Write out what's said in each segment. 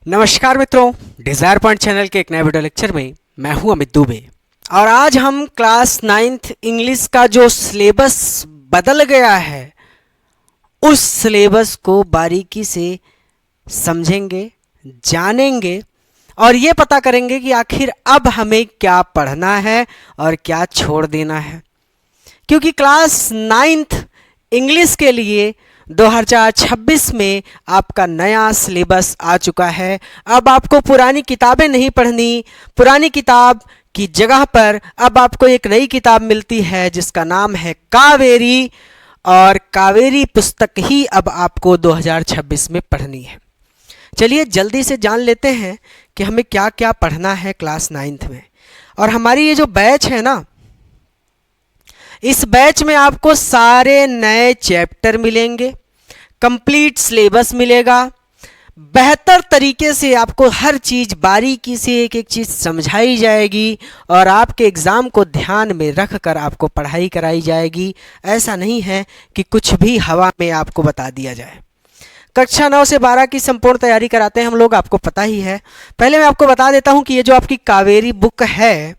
नमस्कार मित्रों, desire point channel के एक नए वीडियो लेक्चर में मैं हूं अमित दुबे। और आज हम क्लास 9th इंग्लिश का जो सिलेबस बदल गया है उस सिलेबस को बारीकी से समझेंगे, जानेंगे और ये पता करेंगे कि आखिर अब हमें क्या पढ़ना है और क्या छोड़ देना है। क्योंकि क्लास 9th इंग्लिश के लिए 2026 में आपका नया सिलेबस आ चुका है। अब आपको पुरानी किताबें नहीं पढ़नी, पुरानी किताब की जगह पर अब आपको एक नई किताब मिलती है जिसका नाम है कावेरी, और कावेरी पुस्तक ही अब आपको 2026 में पढ़नी है। चलिए जल्दी से जान लेते हैं कि हमें क्या क्या पढ़ना है क्लास 9th में। और हमारी ये जो बैच है ना, इस बैच में आपको सारे नए चैप्टर मिलेंगे, कंप्लीट सिलेबस मिलेगा, बेहतर तरीके से आपको हर चीज़ बारीकी से एक एक चीज़ समझाई जाएगी और आपके एग्ज़ाम को ध्यान में रख कर आपको पढ़ाई कराई जाएगी। ऐसा नहीं है कि कुछ भी हवा में आपको बता दिया जाए। कक्षा 9 से 12 की संपूर्ण तैयारी कराते हैं हम लोग, आपको पता ही है। पहले मैं आपको बता देता हूँ कि ये जो आपकी कावेरी बुक है,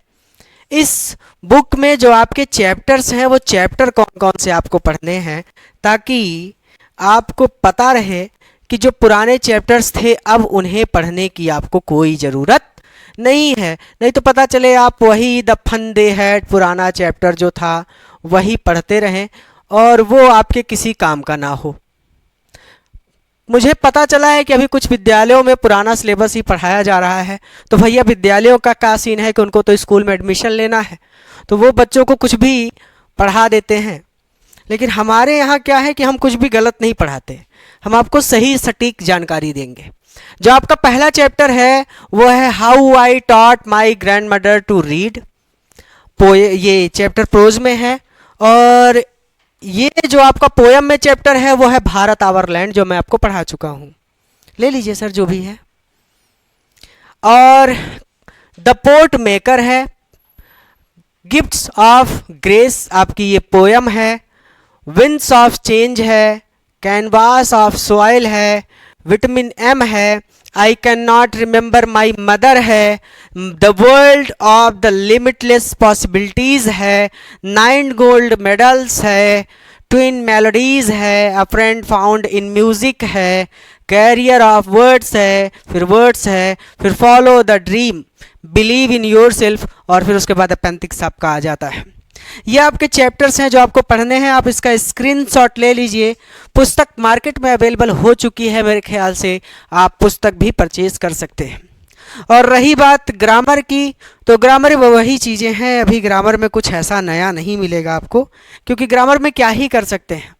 इस बुक में जो आपके चैप्टर्स हैं वो चैप्टर कौन कौन से आपको पढ़ने हैं, ताकि आपको पता रहे कि जो पुराने चैप्टर्स थे अब उन्हें पढ़ने की आपको कोई ज़रूरत नहीं है। नहीं तो पता चले आप वही द फन दे हैड पुराना चैप्टर जो था वही पढ़ते रहें और वो आपके किसी काम का ना हो। मुझे पता चला है कि अभी कुछ विद्यालयों में पुराना सिलेबस ही पढ़ाया जा रहा है। तो भैया विद्यालयों का क्या सीन है कि उनको तो स्कूल में एडमिशन लेना है, तो वो बच्चों को कुछ भी पढ़ा देते हैं। लेकिन हमारे यहाँ क्या है कि हम कुछ भी गलत नहीं पढ़ाते, हम आपको सही सटीक जानकारी देंगे। जो आपका पहला चैप्टर है वो है how I taught my grandmother to read. ये चैप्टर प्रोज में है। और ये जो आपका पोयम में चैप्टर है वो है भारत आवर लैंड, जो मैं आपको पढ़ा चुका हूँ। ले लीजिए सर जो भी है। और द पोर्ट मेकर है, गिफ्ट्स ऑफ ग्रेस आपकी ये पोयम है, विंड्स ऑफ चेंज है, कैनवास ऑफ सॉइल है, विटामिन एम है, I can not remember my mother है, the world of the limitless possibilities है, 9 गोल्ड मेडल्स है, ट्विन मेलोडीज है, a friend found in music है, कैरियर ऑफ वर्ड्स है, फिर वर्ड्स है, फिर follow the dream, believe in yourself, और फिर उसके बाद अपेंडिक्स आपका आ जाता है। ये आपके चैप्टर्स हैं जो आपको पढ़ने हैं। आप इसका स्क्रीनशॉट ले लीजिए। पुस्तक मार्केट में अवेलेबल हो चुकी है, मेरे ख्याल से आप पुस्तक भी परचेज कर सकते हैं। और रही बात ग्रामर की, तो ग्रामर में वही चीज़ें हैं। अभी ग्रामर में कुछ ऐसा नया नहीं मिलेगा आपको, क्योंकि ग्रामर में क्या ही कर सकते हैं।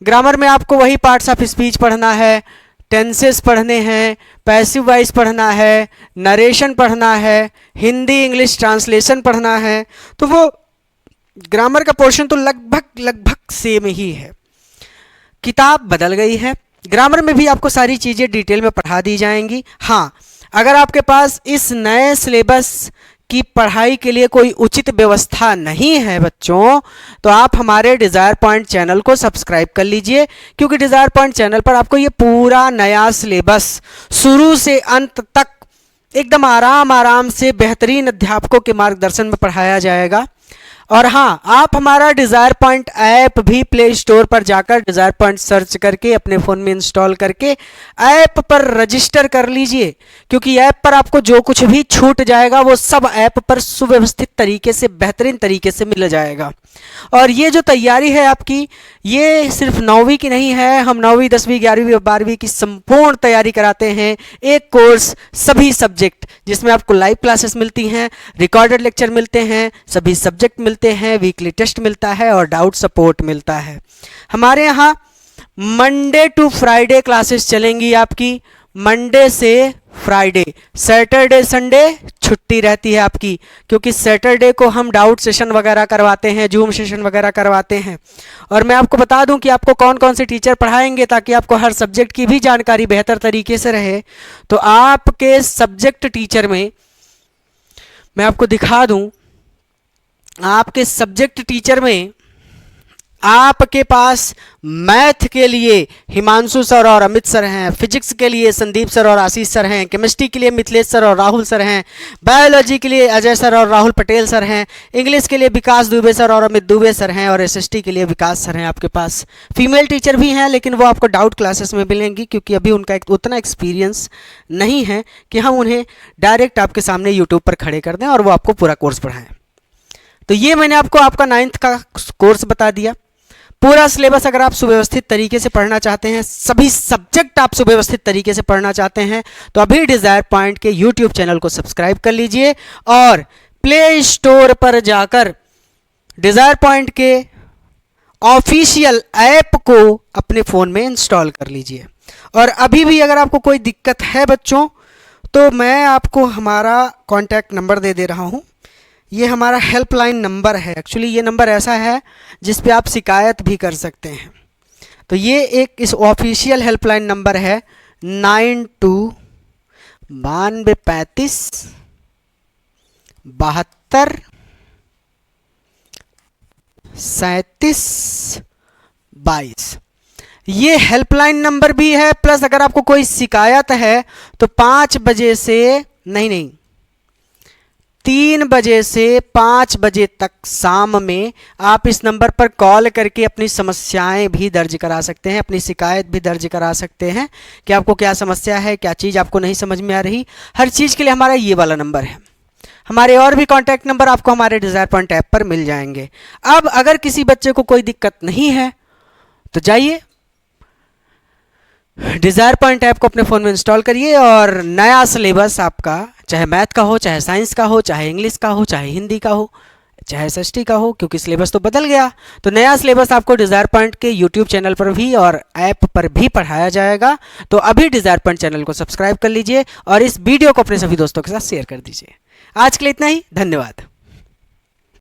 ग्रामर में आपको वही पार्ट्स ऑफ स्पीच पढ़ना है, टेंसेस पढ़ने हैं, पैसिव वॉइस पढ़ना है, नरेशन पढ़ना है, हिंदी इंग्लिश ट्रांसलेशन पढ़ना है। तो वो ग्रामर का पोर्शन तो लगभग सेम ही है। किताब बदल गई है, ग्रामर में भी आपको सारी चीज़ें डिटेल में पढ़ा दी जाएंगी। हाँ, अगर आपके पास इस नए सिलेबस की पढ़ाई के लिए कोई उचित व्यवस्था नहीं है बच्चों, तो आप हमारे डिज़ायर पॉइंट चैनल को सब्सक्राइब कर लीजिए, क्योंकि डिज़ायर पॉइंट चैनल पर आपको ये पूरा नया सिलेबस शुरू से अंत तक एकदम आराम से बेहतरीन अध्यापकों के मार्गदर्शन में पढ़ाया जाएगा। और हाँ, आप हमारा डिज़ायर पॉइंट ऐप भी प्ले स्टोर पर जाकर डिज़ायर पॉइंट सर्च करके अपने फ़ोन में इंस्टॉल करके ऐप पर रजिस्टर कर लीजिए, क्योंकि ऐप पर आपको जो कुछ भी छूट जाएगा वो सब ऐप पर सुव्यवस्थित तरीके से, बेहतरीन तरीके से मिल जाएगा। और ये जो तैयारी है आपकी, ये सिर्फ 9वीं की नहीं है, हम 9वीं 10वीं 11वीं और 12वीं की संपूर्ण तैयारी कराते हैं। एक कोर्स, सभी सब्जेक्ट, जिसमें आपको लाइव क्लासेस मिलती हैं, रिकॉर्डेड लेक्चर मिलते हैं, सभी सब्जेक्ट मिलते हैं, वीकली टेस्ट मिलता है और डाउट सपोर्ट मिलता है। हमारे यहाँ मंडे टू फ्राइडे क्लासेस चलेंगी आपकी, मंडे से फ्राइडे। सैटरडे संडे छुट्टी रहती है आपकी, क्योंकि सैटरडे को हम डाउट सेशन वगैरह करवाते हैं, जूम सेशन वगैरह करवाते हैं। और मैं आपको बता दूं कि आपको कौन कौन से टीचर पढ़ाएंगे, ताकि आपको हर सब्जेक्ट की भी जानकारी बेहतर तरीके से रहे। तो आपके सब्जेक्ट टीचर में मैं आपको दिखा दूं, आपके सब्जेक्ट टीचर में आपके पास मैथ के लिए हिमांशु सर और अमित सर हैं, फिजिक्स के लिए संदीप सर और आशीष सर हैं, केमिस्ट्री के लिए मिथिलेश सर और राहुल सर हैं, बायोलॉजी के लिए अजय सर और राहुल पटेल सर हैं, इंग्लिश के लिए विकास दुबे सर और अमित दुबे सर हैं, और एसएसटी के लिए विकास सर हैं। आपके पास फीमेल टीचर भी हैं, लेकिन वो आपको डाउट क्लासेस में मिलेंगी, क्योंकि अभी उनका उतना एक्सपीरियंस नहीं है कि हम उन्हें डायरेक्ट आपके सामने यूट्यूब पर खड़े कर दें और वो आपको पूरा कोर्स पढ़ाएं। तो ये मैंने आपको आपका 9th का कोर्स बता दिया। पूरा सिलेबस अगर आप सुव्यवस्थित तरीके से पढ़ना चाहते हैं, सभी सब्जेक्ट आप सुव्यवस्थित तरीके से पढ़ना चाहते हैं, तो अभी डिज़ायर पॉइंट के यूट्यूब चैनल को सब्सक्राइब कर लीजिए और प्ले स्टोर पर जाकर डिज़ायर पॉइंट के ऑफिशियल ऐप को अपने फ़ोन में इंस्टॉल कर लीजिए। और अभी भी अगर आपको कोई दिक्कत है बच्चों, तो मैं आपको हमारा कॉन्टैक्ट नंबर दे रहा हूँ। ये हमारा हेल्पलाइन नंबर है। एक्चुअली ये नंबर ऐसा है जिस पे आप शिकायत भी कर सकते हैं। तो ये एक इस ऑफिशियल हेल्पलाइन नंबर है 9235723722। ये हेल्पलाइन नंबर भी है, प्लस अगर आपको कोई शिकायत है तो 5 बजे से नहीं 3 बजे से 5 बजे तक शाम में आप इस नंबर पर कॉल करके अपनी समस्याएं भी दर्ज करा सकते हैं, अपनी शिकायत भी दर्ज करा सकते हैं कि आपको क्या समस्या है, क्या चीज़ आपको नहीं समझ में आ रही। हर चीज़ के लिए हमारा ये वाला नंबर है। हमारे और भी कॉन्टैक्ट नंबर आपको हमारे डिज़ायर पॉइंट ऐप पर मिल जाएंगे। अब अगर किसी बच्चे को कोई दिक्कत नहीं है तो जाइए डिज़ायर पॉइंट ऐप को अपने फ़ोन में इंस्टॉल करिए और नया सिलेबस आपका, चाहे मैथ का हो, चाहे साइंस का हो, चाहे इंग्लिश का हो, चाहे हिंदी का हो, चाहे एसएसटी का हो, क्योंकि सिलेबस तो बदल गया, तो नया सिलेबस आपको डिज़ायर पॉइंट के यूट्यूब चैनल पर भी और ऐप पर भी पढ़ाया जाएगा। तो अभी डिज़ायर पॉइंट चैनल को सब्सक्राइब कर लीजिए और इस वीडियो को अपने सभी दोस्तों के साथ शेयर कर दीजिए। आज के लिए इतना ही, धन्यवाद।